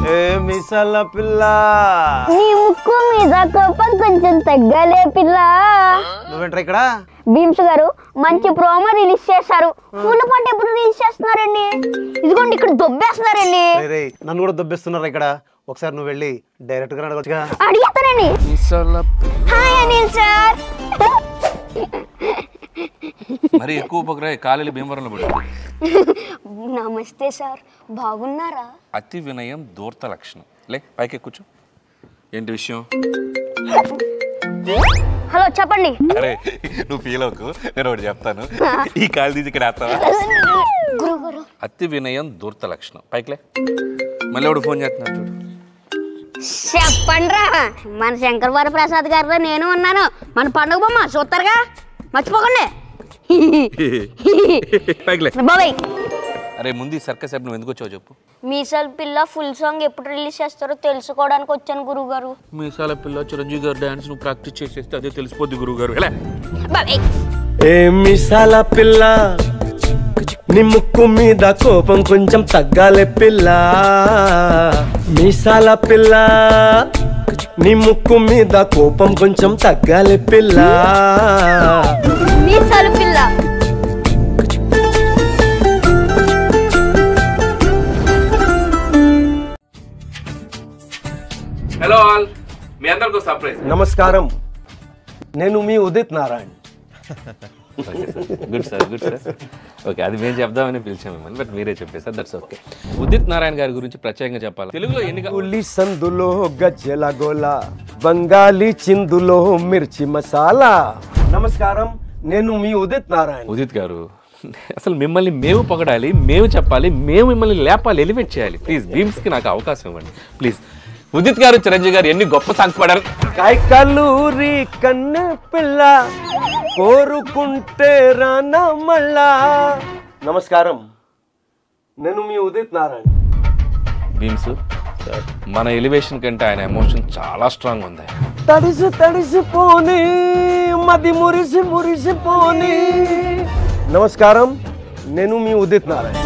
ఏ మిసాల పిల్ల నీ ముక్కు మీద కోపం కొంచెం తగ్గాలే పిల్ల. నువ్వేంట్రా ఇక్కడ? భీమ్స్ గారు మంచి ప్రోమో రిలీజ్ చేశారు. పూల పాట ఎప్పుడు రిలీజ్ చేస్తున్నారండి? ఇదిగోండి ఇక్కడ దొబ్బేస్తున్నారండి. నన్ను కూడా దొబ్బేస్తున్నారు ఇక్కడ. ఒకసారి నువ్వు వెళ్ళి డైరెక్ట్ గా అడగొచ్చుగా. అడిగేస్తానండి. Hi Anil sir. మరి ఎక్కువ పొగరా కాలేలు భీమవరంలో పడి. నమస్తే సార్, బాగున్నారా? అతి వినయం దూర్త లక్షణం. లే పైకి కూర్చో. ఏంటి విషయం? హలో చెప్పండి. అరే నువ్వు ఫీల్ అవ్వకు, నేను ఒకటి చెప్తాను. ఈ కాలు తీసి ఇక్కడ వేస్తావా? అతి వినయం దూర్త లక్షణం. పైకిలే. మళ్ళీ ఎవడు ఫోన్ చేస్తున్నాడు చూడు. చెప్పండి రా, మన శంకర్ వరప్రసాద్ గారితో నేను ఉన్నాను. మన పండుగ బొమ్మ చూస్తారుగా, మర్చిపోకండి. బాబాయ్ అరే ముందు ఈ సర్కస్ యాప్ నువ్వు ఎందుకు వచ్చావు చెప్పు. మీసాల పిల్ల ఫుల్ సాంగ్ ఎప్పుడు రిలీజ్ చేస్తారో తెలుసుకోవడానికి వచ్చాను గురువు గారు. మీసాల పిల్ల చిరంజీవి గారు డాన్స్ నువ్వు ప్రాక్టీస్ చేసేస్తే అదే తెలిసిపోద్ది గురువు గారు. ఏ మిసాల పిల్ల నీ ముక్కు మీద కోపం కొంచెం తగ్గాలే పిల్ల. మీసాల పిల్ల నీ ముక్కు మీద కోపం కొంచెం తగ్గాలే పిల్ల. మీసాల పిల్ల హలో ఆల్, మీ అందరికీ సర్ప్రైజ్. నమస్కారం, నేను మీ Udit Narayan. Good sir, good sir. Okay, అది మేము చెప్దామని పిలిచాము మిమ్మల్ని, బట్ మీరే చెప్పేసారు. That's okay. ఉదిత్ నారాయణ గారి గురించి ప్రత్యేకంగా చెప్పాలి. తెలుగులో ఎన్ని సందులో గజ్జెల గోల, బంగాళీ చిందులో మిర్చి మసాలా. నమస్కారం, నేను మీ ఉదిత్ నారాయణ్. ఉదిత్ గారు, అసలు మిమ్మల్ని మేము పొగడాలి, మేము చెప్పాలి, మేము మిమ్మల్ని లేపాలి, ఎలివేట్ చేయాలి. ప్లీజ్ భీమ్స్కి నాకు అవకాశం ఇవ్వండి ప్లీజ్. ఉదిత్ గారు, చిరంజీవి గారు ఎన్ని గొప్ప సాంగ్స్ పాడారు. కాయకల్లూరి కన్నె పిల్ల కోరుకుంటే రానా మళ్ళా. నమస్కారం, నేను మీ ఉదిత్ నారాయణ్. భీమ్స్ మన ఎలివేషన్ కంటే ఆయన ఎమోషన్ చాలా స్ట్రాంగ్ ఉంది. తడిసి తడిసిపోని మది మురిసి మురిసిపోని. నమస్కారం, నేను మీ ఉదిత్ నారాయణ్.